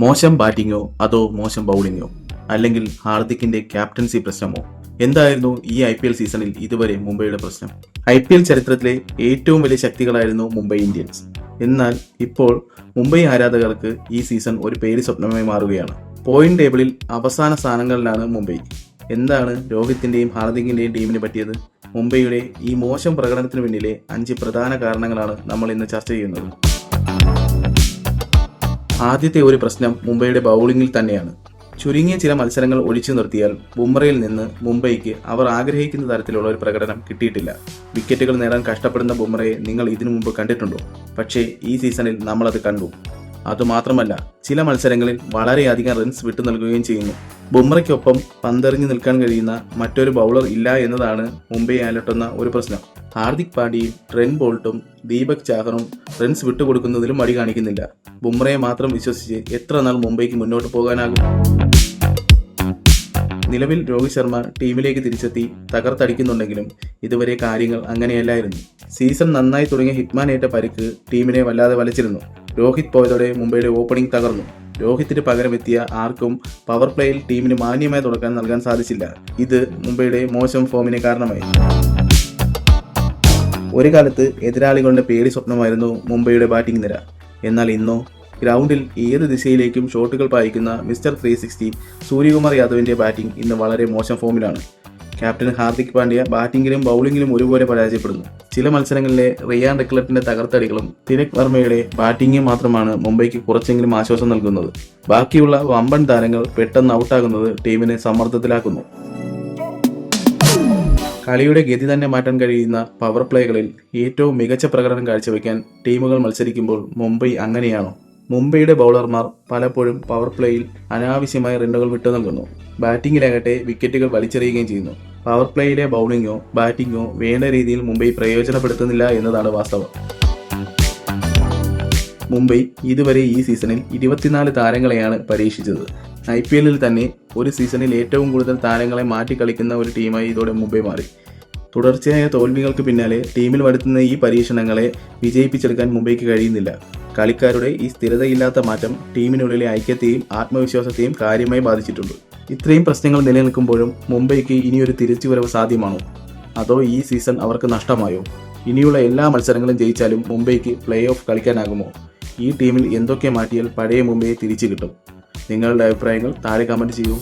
മോശം ബാറ്റിങ്ങോ അതോ മോശം ബൗളിങ്ങോ, അല്ലെങ്കിൽ ഹാർദിക്കിന്റെ ക്യാപ്റ്റൻസി പ്രശ്നമോ? എന്തായിരുന്നു ഈ IPL സീസണിൽ ഇതുവരെ മുംബൈയുടെ പ്രശ്നം? IPL ചരിത്രത്തിലെ ഏറ്റവും വലിയ ശക്തികളായിരുന്നു മുംബൈ ഇന്ത്യൻസ്. എന്നാൽ ഇപ്പോൾ മുംബൈ ആരാധകർക്ക് ഈ സീസൺ ഒരു പേടി സ്വപ്നമായി മാറുകയാണ്. പോയിന്റ് ടേബിളിൽ അവസാന സ്ഥാനങ്ങളിലാണ് മുംബൈ. എന്താണ് രോഹിത്തിന്റെയും ഹാർദിക്കിന്റെയും ടീമിന് പറ്റിയത്? മുംബൈയുടെ ഈ മോശം പ്രകടനത്തിന് പിന്നിലെ 5 പ്രധാന കാരണങ്ങളാണ് നമ്മൾ ഇന്ന് ചർച്ച ചെയ്യുന്നത്. ആദ്യത്തെ ഒരു പ്രശ്നം മുംബൈയുടെ ബൗളിംഗിൽ തന്നെയാണ്. ചുരുങ്ങിയ ചില മത്സരങ്ങൾ ഒഴിച്ചു നിർത്തിയാൽ ബുംറയിൽ നിന്ന് മുംബൈക്ക് അവർ ആഗ്രഹിക്കുന്ന തരത്തിലുള്ള ഒരു പ്രകടനം കിട്ടിയിട്ടില്ല. വിക്കറ്റുകൾ നേടാൻ കഷ്ടപ്പെടുന്ന ബുംറയെ നിങ്ങൾ ഇതിനു മുമ്പ് കണ്ടിട്ടുണ്ടോ? പക്ഷേ ഈ സീസണിൽ നമ്മളത് കണ്ടു. അതുമാത്രമല്ല, ചില മത്സരങ്ങളിൽ വളരെയധികം റൺസ് വിട്ടു നൽകുകയും ചെയ്യുന്നു. ബുംറയ്ക്കൊപ്പം പന്തെറിഞ്ഞു നിൽക്കാൻ കഴിയുന്ന മറ്റൊരു ബൗളർ ഇല്ല എന്നതാണ് മുംബൈയെ അലട്ടുന്ന ഒരു പ്രശ്നം. ഹാർദിക് പാണ്ഡ്യയും ട്രെന്റ് ബോൾട്ടും ദീപക് ചാഹറും റൺസ് വിട്ടുകൊടുക്കുന്നതിലും മടി കാണിക്കുന്നില്ല. ബുംറയെ മാത്രം വിശ്വസിച്ച് എത്ര നാൾ മുംബൈക്ക് മുന്നോട്ട് പോകാനാകും? നിലവിൽ രോഹിത് ശർമ്മ ടീമിലേക്ക് തിരിച്ചെത്തി തകർത്തടിക്കുന്നുണ്ടെങ്കിലും ഇതുവരെ കാര്യങ്ങൾ അങ്ങനെയല്ലായിരുന്നു. സീസൺ നന്നായി തുടങ്ങിയ ഹിറ്റ്മാൻ ഏറ്റ പരിക്ക് ടീമിനെ വല്ലാതെ വലച്ചിരുന്നു. രോഹിത് പോയതോടെ മുംബൈയുടെ ഓപ്പണിംഗ് തകർന്നു. രോഹിത്തിന് പകരമെത്തിയ ആർക്കും പവർ പ്ലേയിൽ ടീമിന് മാന്യമായ തുടക്കം നൽകാൻ സാധിച്ചില്ല. ഇത് മുംബൈയുടെ മോശം ഫോമിന് കാരണമായി. ഒരു കാലത്ത് എതിരാളികളുടെ പേടി സ്വപ്നമായിരുന്നു മുംബൈയുടെ ബാറ്റിംഗ് നിര. എന്നാൽ ഇന്നോ ഗ്രൗണ്ടിൽ ഏത് ദിശയിലേക്കും ഷോട്ടുകൾ പായിക്കുന്ന മിസ്റ്റർ 360 സൂര്യകുമാർ യാദവിന്റെ ബാറ്റിംഗ് ഇന്ന് വളരെ മോശം ഫോമിലാണ്. ക്യാപ്റ്റൻ ഹാർദിക് പാണ്ഡ്യ ബാറ്റിംഗിലും ബൗളിംഗിലും ഒരുപോലെ പരാജയപ്പെടുന്നു. ചില മത്സരങ്ങളിലെ റിയാൻ റിക്ലറ്റിന്റെ തകർത്തടികളും തിലക് വർമ്മയുടെ ബാറ്റിംഗും മാത്രമാണ് മുംബൈക്ക് കുറച്ചെങ്കിലും ആശ്വാസം നൽകുന്നത്. ബാക്കിയുള്ള വമ്പൻ താരങ്ങൾ പെട്ടെന്ന് ഔട്ടാകുന്നത് ടീമിനെ സമ്മർദ്ദത്തിലാക്കുന്നു. കളിയുടെ ഗതി തന്നെ മാറ്റാൻ കഴിയുന്ന പവർ പ്ലേകളിൽ ഏറ്റവും മികച്ച പ്രകടനം കാഴ്ചവെക്കാൻ ടീമുകൾ മത്സരിക്കുമ്പോൾ മുംബൈ അങ്ങനെയാണോ? മുംബൈയുടെ ബൗളർമാർ പലപ്പോഴും പവർ പ്ലേയിൽ അനാവശ്യമായ റണ്ണുകൾ വിട്ടു നൽകുന്നു. ബാറ്റിംഗിലാകട്ടെ വിക്കറ്റുകൾ വലിച്ചെറിയുകയും ചെയ്യുന്നു. പവർ പ്ലേയിലെ ബൗളിങ്ങോ ബാറ്റിങ്ങോ വേണ്ട രീതിയിൽ മുംബൈ പ്രയോജനപ്പെടുത്തുന്നില്ല എന്നതാണ് വാസ്തവം. മുംബൈ ഇതുവരെ ഈ സീസണിൽ 24 താരങ്ങളെയാണ് പരീക്ഷിച്ചത്. IPL തന്നെ ഒരു സീസണിൽ ഏറ്റവും കൂടുതൽ താരങ്ങളെ മാറ്റി കളിക്കുന്ന ഒരു ടീമായി ഇതോടെ മുംബൈ മാറി. തുടർച്ചയായ തോൽവികൾക്ക് പിന്നാലെ ടീമിൽ വരുത്തുന്ന ഈ പരീക്ഷണങ്ങളെ വിജയിപ്പിച്ചെടുക്കാൻ മുംബൈക്ക് കഴിയുന്നില്ല. കളിക്കാരുടെ ഈ സ്ഥിരതയില്ലാത്ത മാറ്റം ടീമിനുള്ളിലെ ഐക്യത്തെയും ആത്മവിശ്വാസത്തെയും കാര്യമായി ബാധിച്ചിട്ടുണ്ട്. ഇത്രയും പ്രശ്നങ്ങൾ നിലനിൽക്കുമ്പോഴും മുംബൈക്ക് ഇനിയൊരു തിരിച്ചുവരവ് സാധ്യമാണോ? അതോ ഈ സീസൺ അവർക്ക് നഷ്ടമായോ? ഇനിയുള്ള എല്ലാ മത്സരങ്ങളും ജയിച്ചാലും മുംബൈക്ക് പ്ലേ ഓഫ് കളിക്കാനാകുമോ? ഈ ടീമിൽ എന്തൊക്കെ മാറ്റിയാൽ പഴയ മുംബൈയെ തിരിച്ചു കിട്ടും? നിങ്ങളുടെ അഭിപ്രായങ്ങൾ താഴെ കമൻറ്റ് ചെയ്യൂ.